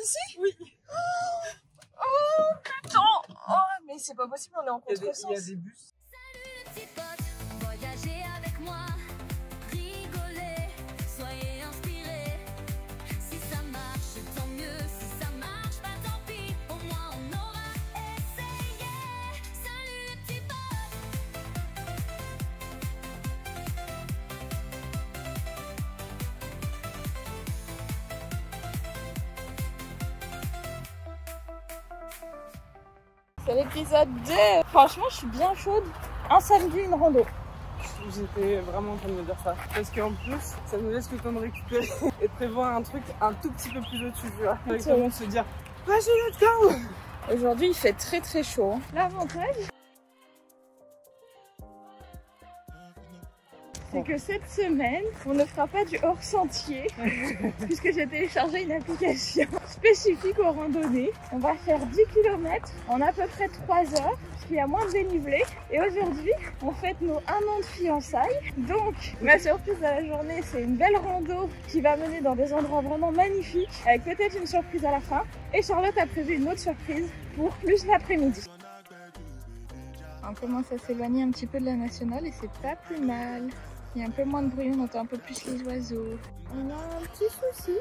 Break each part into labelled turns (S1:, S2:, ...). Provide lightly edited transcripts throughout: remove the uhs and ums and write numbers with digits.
S1: ici?
S2: Oui.
S1: Oh putain. Oh, mais c'est pas possible, on est en contresens.
S2: Il y a des bus.
S3: Salut les petits potes, voyagez avec moi, rigolez, soyez inspirés. Si ça marche, tant mieux. Si ça marche pas, tant pis. Au moins on aura essayé. Salut les petits potes.
S1: C'est l'épisode 2. Franchement, je suis bien chaude. Un samedi, une rando.
S2: J'étais vraiment en train de me dire ça. Parce qu'en plus, ça nous laisse le temps de récupérer et de prévoir un truc un tout petit peu plus au-dessus, tu vois. Avec le temps de se dire, vas-y, let's go.
S1: Aujourd'hui, il fait très très chaud. L'avantage, c'est que cette semaine, on ne fera pas du hors-sentier puisque j'ai téléchargé une application spécifique aux randonnées. On va faire 10 km en à peu près 3 heures puisqu'il y a moins de dénivelé. Et aujourd'hui, on fête nos 1 an de fiançailles. Donc, ma surprise de la journée, c'est une belle rando qui va mener dans des endroits vraiment magnifiques avec peut-être une surprise à la fin. Et Charlotte a prévu une autre surprise pour plus l'après-midi. On commence à s'éloigner un petit peu de la nationale et c'est pas plus mal. Il y a un peu moins de bruit, on entend un peu plus les oiseaux. On a un petit souci.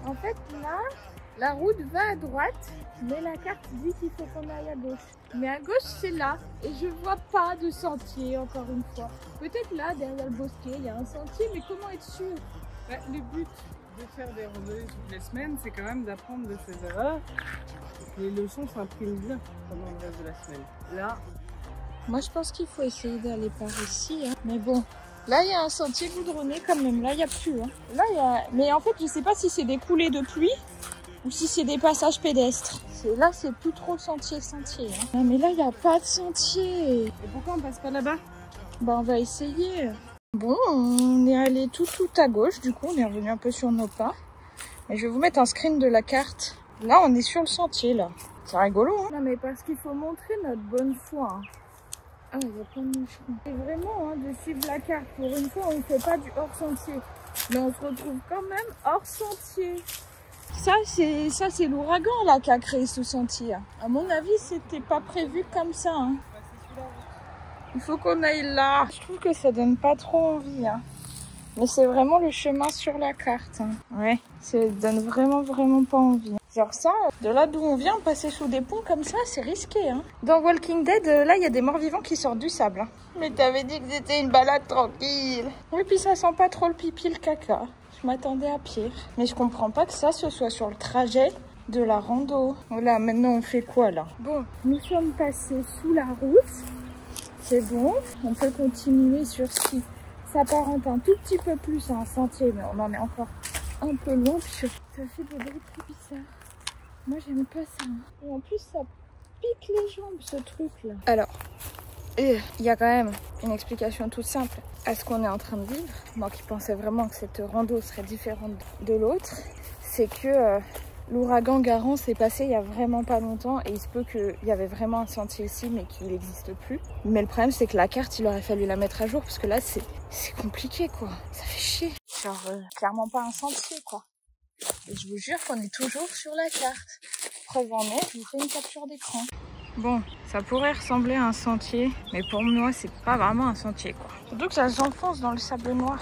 S1: En fait, là, la route va à droite, mais la carte dit qu'il faut qu'on aille à gauche. Mais à gauche, c'est là. Et je vois pas de sentier, encore une fois. Peut-être là, derrière le bosquet, il y a un sentier, mais comment être sûr?
S2: Bah, le but de faire des randonnées toutes les semaines, c'est quand même d'apprendre de ses erreurs. Les leçons s'impriment bien pendant le reste de la semaine. Là,
S1: moi, je pense qu'il faut essayer d'aller par ici. Hein. Mais bon, là, il y a un sentier goudronné quand même. Là, il n'y a plus. Hein. Là, il y a... Mais en fait, je sais pas si c'est des coulées de pluie ou si c'est des passages pédestres. Là, c'est plus trop sentier. Hein. Non, mais là, il n'y a pas de sentier.
S2: et pourquoi on passe pas là-bas?
S1: Bah, on va essayer. Bon, on est allé tout à gauche. Du coup, on est revenu un peu sur nos pas. Mais je vais vous mettre un screen de la carte. Là, on est sur le sentier, là. C'est rigolo, hein. Non, mais parce qu'il faut montrer notre bonne foi. Hein. Ah, il y a plein de moucherons. C'est vraiment hein, de suivre la carte. Pour une fois, on ne fait pas du hors-sentier. Mais on se retrouve quand même hors-sentier. Ça, c'est l'ouragan là qui a créé ce sentier. À mon avis, c'était pas prévu comme ça. Hein. Il faut qu'on aille là. Je trouve que ça donne pas trop envie. Hein. Mais c'est vraiment le chemin sur la carte. Hein. Ouais, ça donne vraiment pas envie. Genre ça, de là d'où on vient, passer sous des ponts comme ça, c'est risqué. Hein. Dans Walking Dead, là, il y a des morts-vivants qui sortent du sable. Hein. Mais t'avais dit que c'était une balade tranquille. Oui, puis ça sent pas trop le pipi, le caca. Je m'attendais à pire. Mais je comprends pas que ça, ce soit sur le trajet de la rando. Voilà, maintenant on fait quoi là? Bon, nous sommes passés sous la route. C'est bon, on peut continuer sur ce qui s'apparente un tout petit peu plus à un sentier, mais on en est encore un peu loin. Puis ça fait des bruits très bizarres. Moi, j'aime pas ça. Et en plus, ça pique les jambes, ce truc-là. Alors, il y a quand même une explication toute simple à ce qu'on est en train de vivre. Moi qui pensais vraiment que cette rando serait différente de l'autre, c'est que l'ouragan Garance s'est passé il y a vraiment pas longtemps et il se peut qu'il y avait vraiment un sentier ici mais qu'il n'existe plus. Mais le problème, c'est que la carte, il aurait fallu la mettre à jour parce que là, c'est compliqué, quoi. Ça fait chier. Genre, clairement pas un sentier, quoi. Et je vous jure qu'on est toujours sur la carte. Preuve en est, je vous fais une capture d'écran. Bon, ça pourrait ressembler à un sentier, mais pour moi, c'est pas vraiment un sentier, quoi. Surtout que ça s'enfonce dans le sable noir.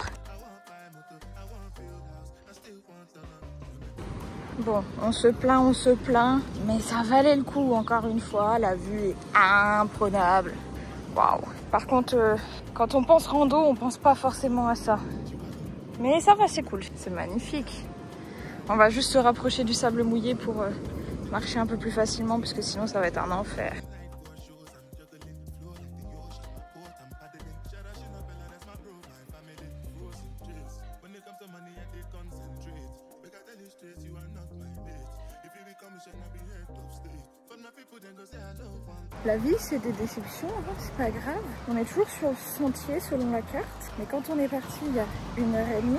S1: Bon, on se plaint, mais ça valait le coup, encore une fois. La vue est imprenable. Waouh. Par contre, quand on pense rando, on pense pas forcément à ça. Mais ça va, c'est cool. C'est magnifique. On va juste se rapprocher du sable mouillé pour marcher un peu plus facilement parce que sinon ça va être un enfer. La vie, c'est des déceptions, hein, c'est pas grave. On est toujours sur le sentier selon la carte. Mais quand on est parti il y a 1h30,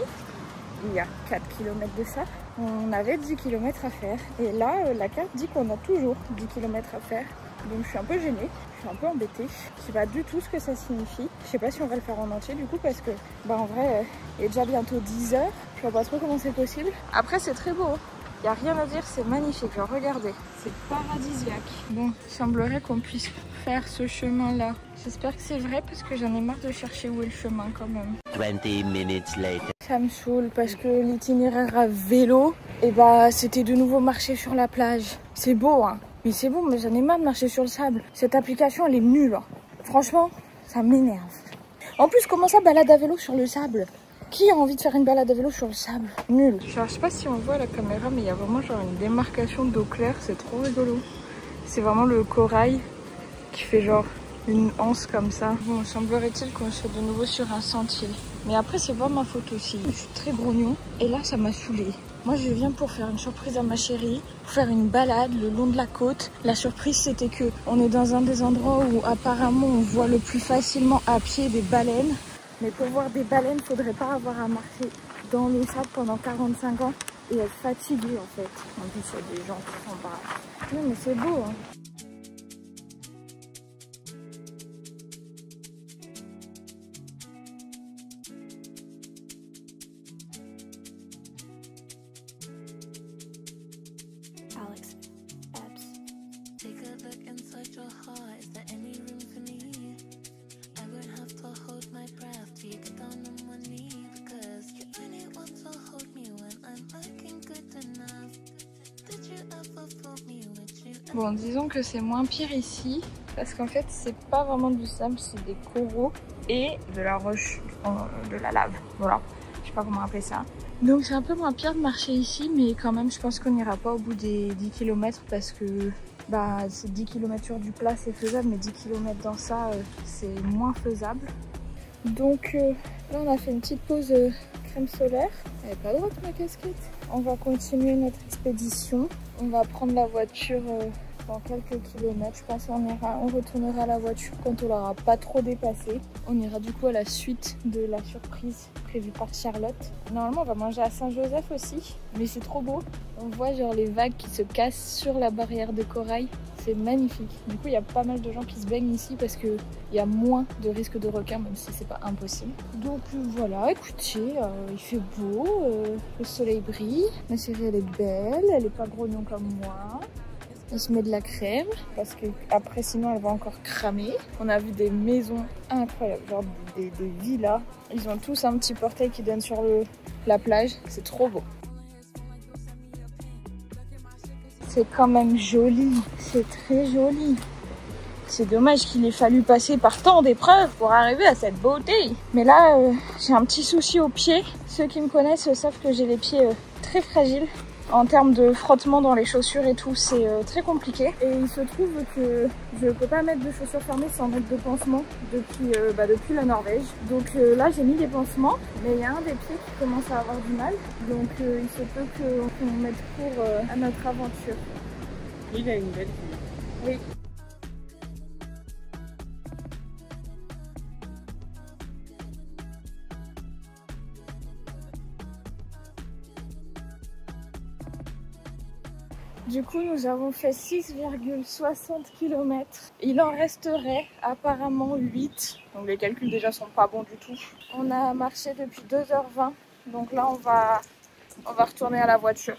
S1: il y a 4 km de ça, on avait 10 km à faire. Et là, la carte dit qu'on a toujours 10 km à faire. Donc je suis un peu gênée, je suis un peu embêtée. Je sais pas du tout ce que ça signifie. Je sais pas si on va le faire en entier du coup parce que, bah en vrai, il est déjà bientôt 10 h. Je vois pas trop comment c'est possible. Après, c'est très beau. Il n'y a rien à dire, c'est magnifique. Genre, regardez, c'est paradisiaque. Bon, il semblerait qu'on puisse faire ce chemin-là. J'espère que c'est vrai parce que j'en ai marre de chercher où est le chemin quand même.
S4: 20 minutes later.
S1: Ça me saoule parce que l'itinéraire à vélo, et bah c'était de nouveau marcher sur la plage. C'est beau, hein. Mais c'est bon, mais j'en ai marre de marcher sur le sable. Cette application, elle est nulle. Hein. Franchement, ça m'énerve. En plus, comment ça, balade à vélo sur le sable? Qui a envie de faire une balade à vélo sur le sable? Nul. Genre, je sais pas si on voit à la caméra, mais il y a vraiment genre une démarcation d'eau claire. C'est trop rigolo. C'est vraiment le corail qui fait genre une anse comme ça. Bon, semblerait-il qu'on soit de nouveau sur un sentier. Mais après, c'est pas ma faute aussi. Je suis très grognon. Et là, ça m'a saoulée. Moi, je viens pour faire une surprise à ma chérie, pour faire une balade le long de la côte. La surprise, c'était que on est dans un des endroits où apparemment on voit le plus facilement à pied des baleines. Mais pour voir des baleines, il faudrait pas avoir à marcher dans le sable pendant 45 ans et être fatigué en fait. En plus, il y a des gens qui s'embarrassent. Non, mais c'est beau, hein.
S3: Alex, Abs. Take a look inside your heart. Is there any room for me? I would have to hold my breath till you get down on one knee. Because you only want to hold me when I'm looking good enough. Did you ever fool me? Would you ever...
S1: Bon, disons que c'est moins pire ici. Parce qu'en fait, c'est pas vraiment du sable, c'est des coraux et de la roche, de la lave. Voilà, je sais pas comment appeler ça. Donc c'est un peu moins pire de marcher ici, mais quand même, je pense qu'on n'ira pas au bout des 10 km parce que bah, c'est 10 km sur du plat, c'est faisable, mais 10 km dans ça, c'est moins faisable. Donc là, on a fait une petite pause crème solaire. Elle est pas droite ma casquette. On va continuer notre expédition. On va prendre la voiture dans quelques kilomètres. Je pense qu'on retournera à la voiture quand on l'aura pas trop dépassé. On ira du coup à la suite de la surprise prévue par Charlotte. Normalement, on va manger à Saint-Joseph aussi, mais c'est trop beau. On voit genre les vagues qui se cassent sur la barrière de corail. C'est magnifique. Du coup, il y a pas mal de gens qui se baignent ici parce qu'il y a moins de risque de requins, même si c'est pas impossible. Donc voilà, écoutez, il fait beau, le soleil brille, ma chérie elle est belle, elle est pas grognon comme moi. On se met de la crème parce que après sinon elle va encore cramer. On a vu des maisons incroyables, genre des villas. Ils ont tous un petit portail qui donne sur la plage. C'est trop beau. C'est quand même joli, c'est très joli. C'est dommage qu'il ait fallu passer par tant d'épreuves pour arriver à cette beauté. Mais là, j'ai un petit souci aux pieds. Ceux qui me connaissent savent que j'ai les pieds très fragiles. En termes de frottement dans les chaussures et tout, c'est très compliqué. Et il se trouve que je ne peux pas mettre de chaussures fermées sans mettre de pansement depuis la Norvège. Donc là, j'ai mis des pansements, mais il y a un des pieds qui commence à avoir du mal. Donc il se peut qu'on mette court à notre aventure.
S2: Il a une belle vue.
S1: Oui. Du coup, nous avons fait 6,60 km. Il en resterait apparemment 8. Donc les calculs déjà sont pas bons du tout. On a marché depuis 2h20. Donc là, on va retourner à la voiture.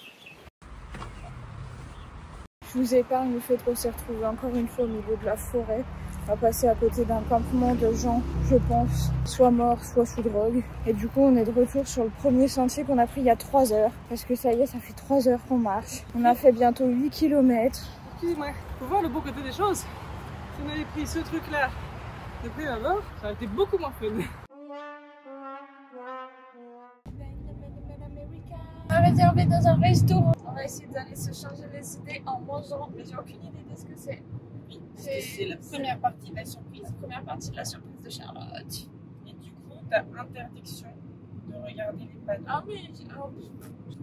S1: Je vous épargne le fait qu'on s'est retrouvé encore une fois au milieu de la forêt. On va passer à côté d'un campement de gens, je pense, soit morts, soit sous drogue. Et du coup, on est de retour sur le premier sentier qu'on a pris il y a 3 heures. Parce que ça y est, ça fait 3 heures qu'on marche. On a fait bientôt 8 km.
S2: Excusez-moi, faut voir le beau côté des choses. Si on avait pris ce truc-là de prime abord, ça aurait été beaucoup moins fun.
S1: On va dire dans un restaurant. On va essayer d'aller se changer les idées en mangeant. Mais j'ai aucune idée de ce que c'est.
S2: C'est la première partie de la surprise.
S1: La première partie de la surprise de Charlotte.
S2: Et du coup, t'as interdiction de regarder les panneaux.
S1: Ah oui,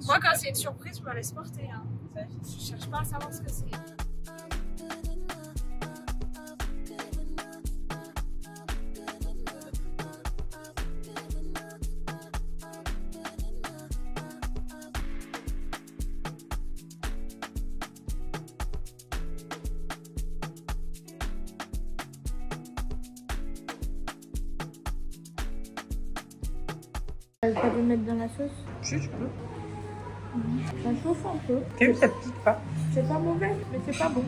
S1: moi quand c'est une surprise, je me laisse porter. Hein. Je cherche pas à savoir ce que c'est. Tu peux le mettre dans la sauce?
S2: Si, tu peux.
S1: Ça chauffe un peu.
S2: T'as vu ta petite part?
S1: C'est pas mauvais, mais c'est pas bon.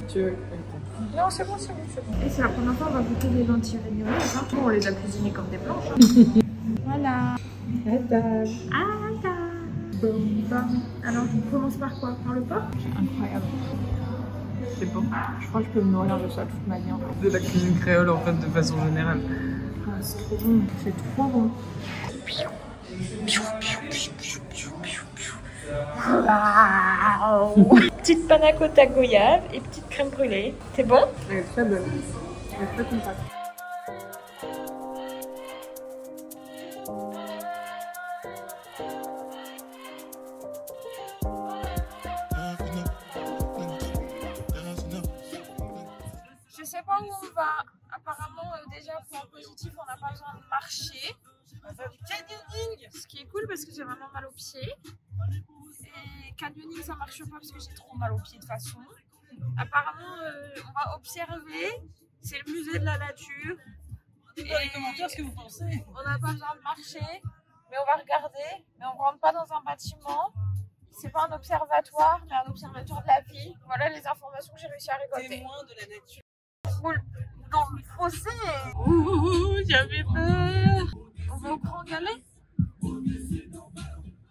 S2: Tu veux?
S1: Non, c'est bon, c'est bon, c'est bon. Et c'est la première fois qu'on va goûter des lentilles réunionnaises. Hein. On les a cuisinées comme des blanches. Hein. Voilà. Alors, on commence par quoi? Par le porc?
S2: C'est incroyable. C'est bon. Je crois que je peux me nourrir de ça toute ma vie. De la cuisine créole en fait, de façon générale.
S1: Ah, c'est trop bon. C'est trop bon. Wow. Petite panna cotta goyave et petite crème brûlée. C'est bon?
S2: Elle est très bonne. Elle est très compacte.
S1: Je sais pas où on va. Apparemment, déjà, point positif, on n'a pas besoin de marcher. On va faire du canyoning, ce qui est cool parce que j'ai vraiment mal aux pieds. Et canyoning, ça marche pas parce que j'ai trop mal aux pieds de toute façon. Apparemment, on va observer. C'est le musée de la nature.
S2: Dites dans les commentaires ce que vous pensez.
S1: On n'a pas besoin de marcher, mais on va regarder. Mais on rentre pas dans un bâtiment. C'est pas un observatoire, mais un observatoire de la vie. Voilà les informations que j'ai réussi à récolter.
S2: Témoin de la nature.
S1: Roule dans le fossé. Ouh, j'avais peur. On va au Grand Galet?
S2: Tu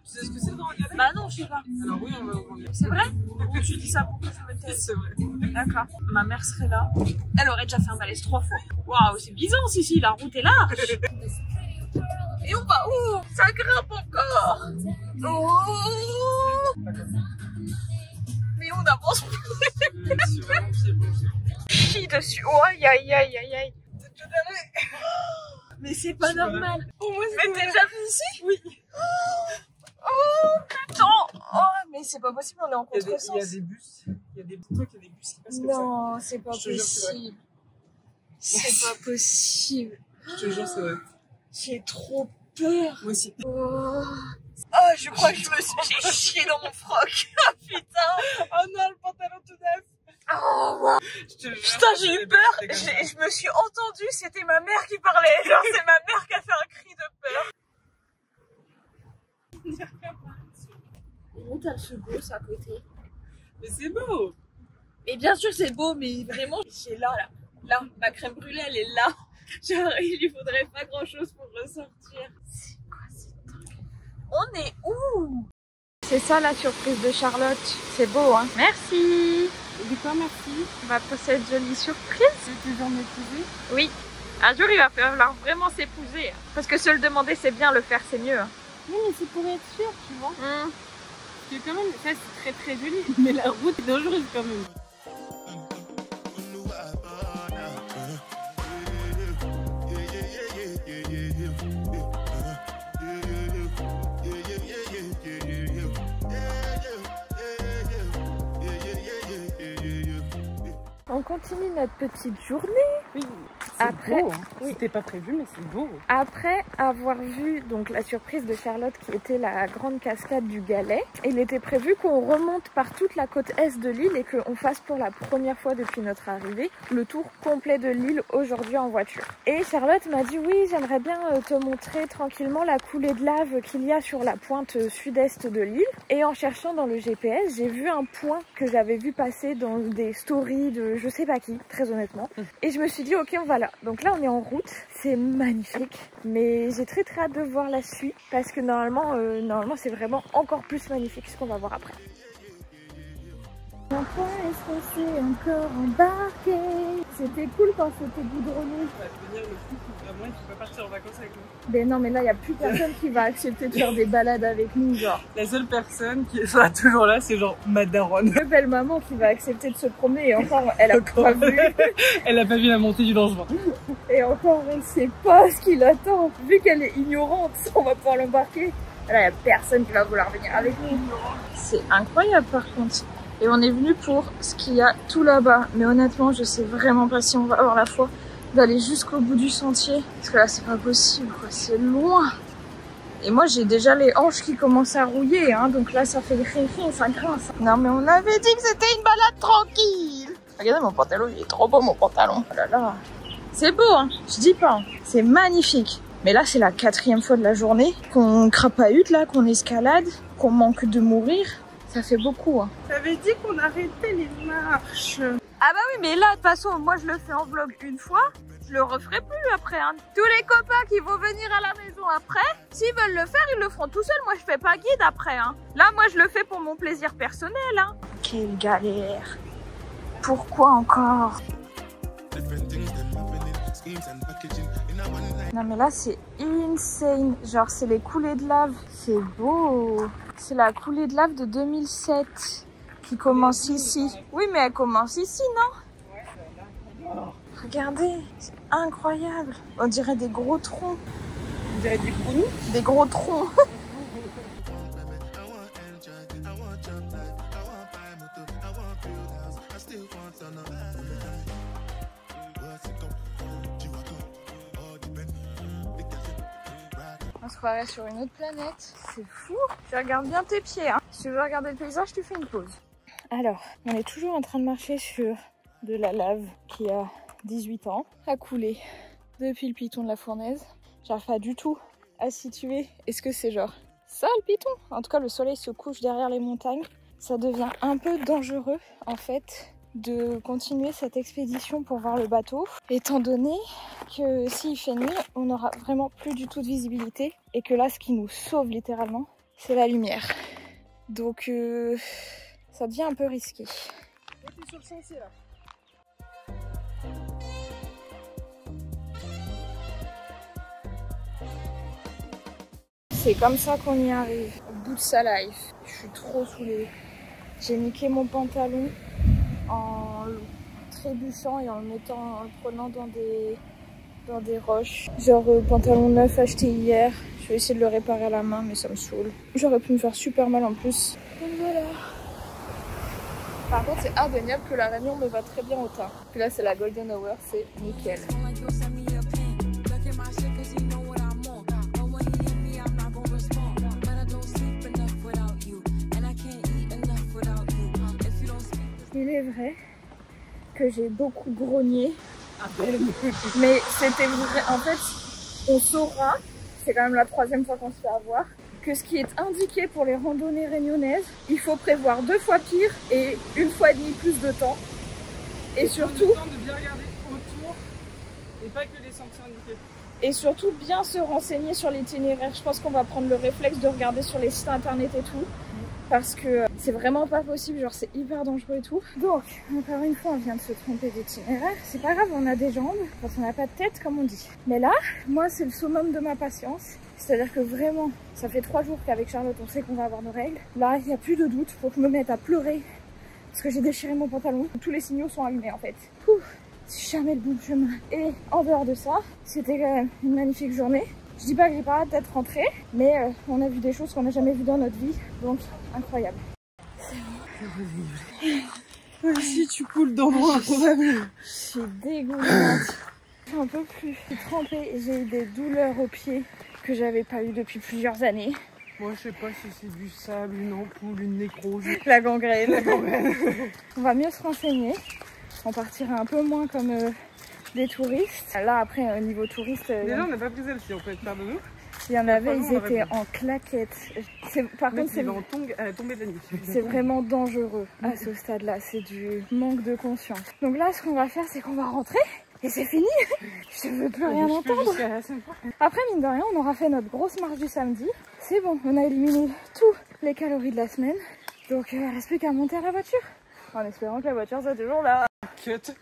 S2: sais ce que c'est le Grand Galet?
S1: Bah non, je sais pas.
S2: Alors oui, on va au Grand Galet.
S1: C'est vrai? Ou tu dis ça pour que je me taise?
S2: C'est vrai.
S1: D'accord. Ma mère serait là. Elle aurait déjà fait un malaise 3 fois. Waouh, c'est Byzance ici, la route est large. Et on va où? Ça grimpe encore. Oh. Mais on avance plus. Chie dessus. Oh, aïe aïe aïe aïe aïe. Mais c'est pas normal.
S2: Oh, moi,
S1: Mais t'es déjà venu ici? Oui. Oh putain. Oh, mais c'est pas possible, on est en contresens.
S2: Il y a des bus. Il y a des trucs, il y a des bus qui passent comme ça.
S1: Non, c'est pas
S2: Je te jure, c'est vrai.
S1: possible. C'est pas possible.
S2: Je te jure, c'est vrai.
S1: J'ai trop peur.
S2: Moi aussi.
S1: Oh, oh je crois que j'ai chié dans mon froc. Oh putain.
S2: Oh non, le pantalon tout neuf.
S1: Oh, wow.
S2: Je te jure,
S1: Putain, j'ai eu peur. Je me suis entendue, c'était ma mère qui parlait. Genre, c'est ma mère qui a fait un cri de peur. Où t'as le Sugos à côté?
S2: Mais c'est beau.
S1: Mais bien sûr, c'est beau, mais vraiment, c'est là. Là, ma crème brûlée, elle est là. Genre, il lui faudrait pas grand chose pour ressortir. C'est quoi cette dingue? On est où? C'est ça la surprise de Charlotte. C'est beau, hein? Merci.
S2: Et quoi, merci.
S1: Pour cette jolie surprise.
S2: Tu veux toujours m'épouser?
S1: Oui. Un jour, il va falloir vraiment s'épouser. Parce que se le demander, c'est bien, le faire, c'est mieux.
S2: Oui, mais c'est pour être sûr, tu vois.
S1: Mmh.
S2: Parce que quand même, ça c'est très très joli. Mais la route est dangereuse quand même.
S1: On continue notre petite journée.
S2: Oui,
S1: Après,
S2: beau, hein.
S1: oui.
S2: C'était pas prévu, mais c'est beau.
S1: Après avoir vu donc la surprise de Charlotte qui était la grande cascade du Galet, il était prévu qu'on remonte par toute la côte est de l'île et qu'on fasse pour la première fois depuis notre arrivée le tour complet de l'île aujourd'hui en voiture. Et Charlotte m'a dit oui, j'aimerais bien te montrer tranquillement la coulée de lave qu'il y a sur la pointe sud-est de l'île. Et en cherchant dans le GPS, j'ai vu un point que j'avais vu passer dans des stories de je sais pas qui, très honnêtement. Et je me suis dit ok, on va là. Donc là on est en route, c'est magnifique, mais j'ai très hâte de voir la suite parce que normalement c'est vraiment encore plus magnifique ce qu'on va voir après. Enfin, est-ce qu'on s'est encore embarqué? C'était cool quand c'était goudronné.
S2: Ça va devenir le fou vraiment qui peut partir en vacances avec nous.
S1: Ben non mais là il n'y a plus personne qui va accepter de faire des balades avec nous genre.
S2: La seule personne qui sera toujours là, c'est genre ma daronne.
S1: Ma belle maman qui va accepter de se promener et encore elle a pas vu.
S2: Elle a pas vu la montée du Langevin.
S1: Et encore elle sait pas ce qui l'attend. Vu qu'elle est ignorante, on va pouvoir l'embarquer. Là il n'y a personne qui va vouloir venir avec nous. C'est incroyable par contre. Et on est venu pour ce qu'il y a tout là-bas. Mais honnêtement, je sais vraiment pas si on va avoir la foi d'aller jusqu'au bout du sentier. Parce que là, c'est pas possible, quoi. C'est loin. Et moi, j'ai déjà les hanches qui commencent à rouiller, hein. Donc là, ça fait griffer, ça grince. Non, mais on avait dit que c'était une balade tranquille. Regardez mon pantalon, il est trop beau, mon pantalon. Oh là là. C'est beau, hein. Je dis pas. Hein. C'est magnifique. Mais là, c'est la 4e fois de la journée qu'on crapahute là, qu'on escalade, qu'on manque de mourir. Ça fait beaucoup. Hein.
S2: T'avais dit qu'on arrêtait les marches.
S1: Ah bah oui, mais là, de toute façon, moi je le fais en vlog une fois. Je le referai plus après. Hein. Tous les copains qui vont venir à la maison après, s'ils veulent le faire, ils le feront tout seuls. Moi, je fais pas guide après. Hein. Là, moi, je le fais pour mon plaisir personnel. Hein. Quelle galère. Pourquoi encore? Non mais là c'est insane, genre c'est les coulées de lave, c'est beau. C'est la coulée de lave de 2007 qui commence ici. Oui mais elle commence ici, non? Regardez, c'est incroyable. On dirait des gros troncs.
S2: On dirait des grenouilles.
S1: Des gros troncs. On se croirait sur une autre planète. C'est fou. Tu regardes bien tes pieds. Hein. Si tu veux regarder le paysage, tu fais une pause. Alors, on est toujours en train de marcher sur de la lave qui a 18 ans, à couler depuis le piton de la fournaise. J'arrive pas du tout à situer. Est-ce que c'est genre ça le piton? En tout cas, le soleil se couche derrière les montagnes. Ça devient un peu dangereux en fait de continuer cette expédition pour voir le bateau, étant donné que s'il fait nuit, on n'aura vraiment plus du tout de visibilité et que là, ce qui nous sauve littéralement, c'est la lumière. Donc, ça devient un peu risqué.
S2: T'es sur le sentier là.
S1: C'est comme ça qu'on y arrive, au bout de sa life. Je suis trop saoulée. J'ai niqué mon pantalon en trébuchant et en le mettant, en le prenant dans des roches. Genre pantalon neuf acheté hier. Je vais essayer de le réparer à la main mais ça me saoule. J'aurais pu me faire super mal en plus. Donc voilà. Par contre c'est indéniable que la Réunion me va très bien au teint. Puis là c'est la golden hour, c'est nickel. Il est vrai que j'ai beaucoup grogné, mais c'était vrai. En fait, on saura, c'est quand même la 3e fois qu'on se fait avoir, que ce qui est indiqué pour les randonnées réunionnaises, il faut prévoir 2 fois pire et 1 fois et demie plus de temps. Et surtout,
S2: le temps de bien regarder autour et pas que les sentiers indiqués.
S1: Et surtout bien se renseigner sur l'itinéraire. Je pense qu'on va prendre le réflexe de regarder sur les sites internet et tout. Parce que c'est vraiment pas possible, genre c'est hyper dangereux et tout. Donc, encore une fois, on vient de se tromper d'itinéraire. C'est pas grave, on a des jambes, quand on n'a pas de tête, comme on dit. Mais là, moi, c'est le summum de ma patience. C'est-à-dire que vraiment, ça fait 3 jours qu'avec Charlotte, on sait qu'on va avoir nos règles. Là, il n'y a plus de doute, faut que je me mette à pleurer. Parce que j'ai déchiré mon pantalon. Tous les signaux sont allumés, en fait. C'est jamais le bon chemin. Et en dehors de ça, c'était quand même une magnifique journée. Je dis pas que j'ai pas hâte d'être rentrée, mais on a vu des choses qu'on n'a jamais vues dans notre vie, donc incroyable. C'est
S2: bon. Si tu coules dans moi, probablement.
S1: Je suis dégoûtante. J'en peux plus. Je suis trempée et j'ai eu des douleurs aux pieds que j'avais pas eu depuis plusieurs années.
S2: Moi, je sais pas si c'est du sable, une ampoule, une nécrose.
S1: La gangrène. La gangrène. On va mieux se renseigner. On partira un peu moins comme des touristes. Là, après, niveau touriste...
S2: Mais là, on n'a pas pris celle-ci, on peut être fiers de nous.
S1: Il y en avait, ils étaient en claquettes. Par contre, c'est
S2: tombé de la nuit.
S1: C'est vraiment dangereux à ce stade-là. C'est du manque de conscience. Donc là, ce qu'on va faire, c'est qu'on va rentrer. Et c'est fini. Je ne veux plus rien entendre. Après, mine de rien, on aura fait notre grosse marche du samedi. C'est bon, on a éliminé toutes les calories de la semaine. Donc, il ne reste plus qu'à monter à la voiture. En espérant que la voiture soit toujours là.
S2: Cut.